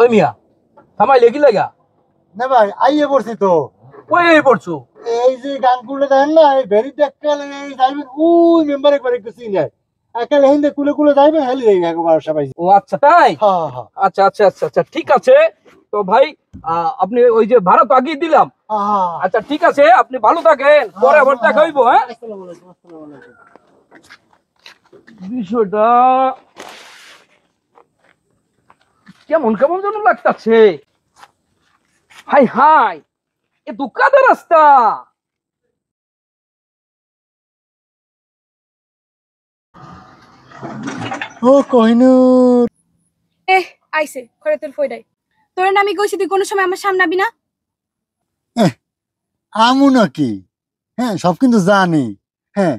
ওই মিয়া থামাই লেগে লাগা না ভাই আইয়ে পড়ছি তো। ওই এই পড়ছো এই যে গানগুলো দেখেন না, এই ভেরি দেখকাল এই যাইবেন ওই মেম্বার একবার একটু চিনে একাল হিন্দে কুলে কুলে যাইবেন হেলি যাই একবার সবাই। ও আচ্ছা তাই হ্যাঁ হ্যাঁ আচ্ছা আচ্ছা আচ্ছা আচ্ছা ঠিক আছে তো ভাই আপনি ওই যে ভাড়া তো আগেই দিলাম হ্যাঁ। আচ্ছা ঠিক আছে আপনি ভালো থাকেন পরে আবার দেখা হইবো হ্যাঁ আসসালামু আলাইকুম। আসসালামু আলাইকুম। বিষয়টা কেমন কেমন যেন লাগতাছে হাই হাই এ তো কাদা রাস্তা ও কোহিনূর এ আইছে ঘরে তোর ফয়ডাই তোর না আমি কইছি তুই কোনো সময় আমার সামনে আবি না। আমু নাকি? হ্যাঁ সব কিন্তু জানি। হ্যাঁ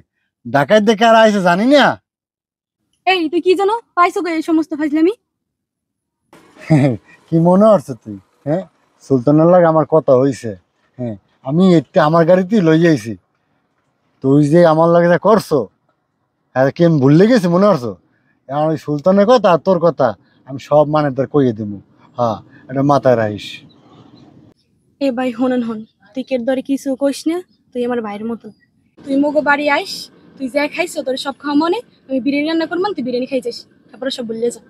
ঢাকায় দেখে আর আইসে জানি না। এই তুই কি জানো পাইছো গো এই সমস্ত ফাজলামি? কি মনে হচ্ছে তুই? হ্যাঁ সুলতানের লাগে আমার কথা হইছে। হ্যাঁ আমি এটা আমার গাড়িতেই লই যাইছি। তুই যে আমার লাগে যা করছো হ্যাঁ কি আমি ভুললে গেছি মনে হচ্ছে? এখন ওই সুলতানের কথা আর তোর কথা আমি সব মানে তোর কইয়ে দিব। হ্যাঁ এটা মাথায় রাখিস। এ ভাই হনন হন তুই কের ধরে কিছু কইস না, তুই আমার ভাইয়ের মতো। তুই মগো বাড়ি আইস, তুই যা খাইছো তোর সব খাওয়া মনে, আমি বিরিয়ানি রান্না করলাম তুই বিরিয়ানি খাই যাস, তারপরে সব বললে যা।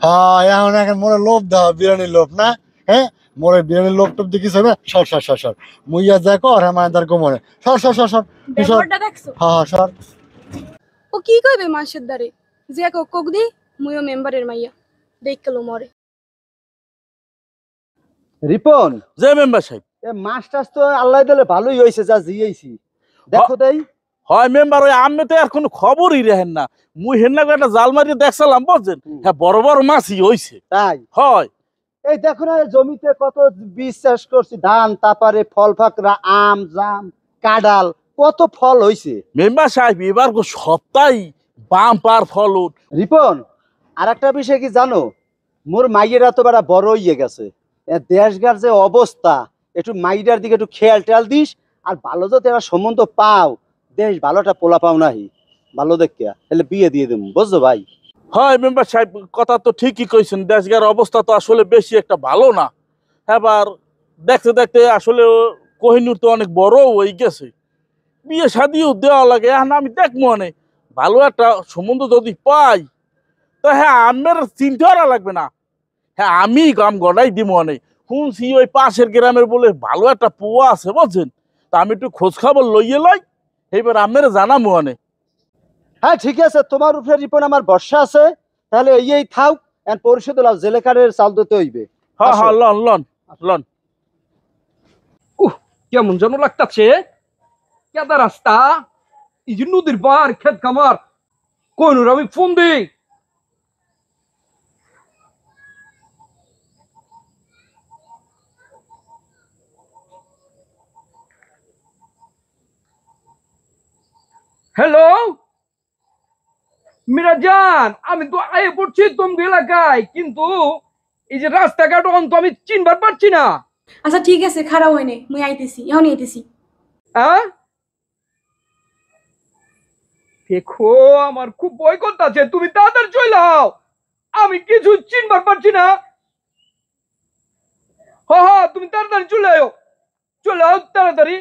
হ্যাঁ এখন মোরে লোভ দাও বিরিয়ানির লোভ না? হ্যাঁ মোরে বিরিয়ানির লোভ টোপ দেখিস না? সর সর সর সর মুইয়া যা কর হ্যাঁ মানে তার গোমরে সর সর সর সর তুই সর। ব্যাপারটা দেখছো হ্যাঁ সর। ও কি কইবে মাসের দ্বারে যে এক কক দি মুইও মেম্বারের মাইয়া দেখ কেলো মরে। রিপন যে মেম্বার সাহেব এ মাছ টাছ তো আল্লাহ দিলে ভালোই হয়েছে যা জিয়েছি দেখো তাই। হয় মেম্বার ওই আমি তো আর কোনো খবরই রেহেন না মুই হেন একটা জাল মারিয়ে দেখছিলাম বুঝছেন হ্যাঁ বড় বড় মাছই হইছে তাই হয় এই দেখো না জমিতে কত বীজ চাষ করছি ধান তারপরে ফল ফাকরা আম জাম কাঁঠাল কত ফল হইছে। মেম্বার সাহেব এবার সপ্তাহে বাম পার ফলন রিপন আর একটা বিষয় কি জানো, মোর মাইয়েরা তো বেড়া বড় হইয়ে গেছে, দেশগার যে অবস্থা একটু মাইয়ার দিকে একটু খেয়াল টেয়াল দিস, আর ভালো যদি একটা সম্বন্ধ পাও দেশ ভালোটা পোলা পাও নাহি ভালো দেখিয়া তাহলে বিয়ে দিয়ে দেবো বুঝছো ভাই। হয় মেম্বার সাহেব কথা তো ঠিকই কইছেন দেশগার অবস্থা তো আসলে বেশি একটা ভালো না এবার দেখতে দেখতে আসলে কোহিনূর তো অনেক বড় হয়ে গেছে বিয়ে শাদিও দেওয়া লাগে এখন আমি দেখবো অনেক ভালো একটা সম্বন্ধ যদি পাই তো হ্যাঁ আমার চিন্তা করা লাগবে না হ্যাঁ আমি কাম গড়াই দিব অনেক শুনছি ওই পাশের গ্রামের বলে ভালো একটা পোয়া আছে বুঝছেন তা আমি একটু খোঁজ খবর লইয়ে লই এইবার আমার জানাবো অনেক হ্যাঁ ঠিক আছে তোমার উপরে রিপন আমার ভরসা আছে, তাহলে এই থাক এখন পরিশোধ লাভ জেলেকারের চাল দিতে হইবে। হ্যাঁ আসো। হ্যাঁ লন লন লন কেমন যেন লাগতাছে কেদা রাস্তা এই যে নদীর পার ক্ষেত খামার কোহিনূর আমি ফোন দিই হ্যালো মিরাজান আমি তো আয়ে পড়ছি তুমি এলাকায় কিন্তু এই যে রাস্তাঘাট অন্ত আমি চিনবার পারছি না আচ্ছা ঠিক আছে খারাপ হয়নি মুই আইতেছি এখনই আইতেছি। হ্যাঁ দেখো আমার খুব ভয় করতেছে তুমি তাড়াতাড়ি চলে আও আমি কিছু চিনবার পারছি না হ্যাঁ হ্যাঁ তুমি তাড়াতাড়ি চলে আও তাড়াতাড়ি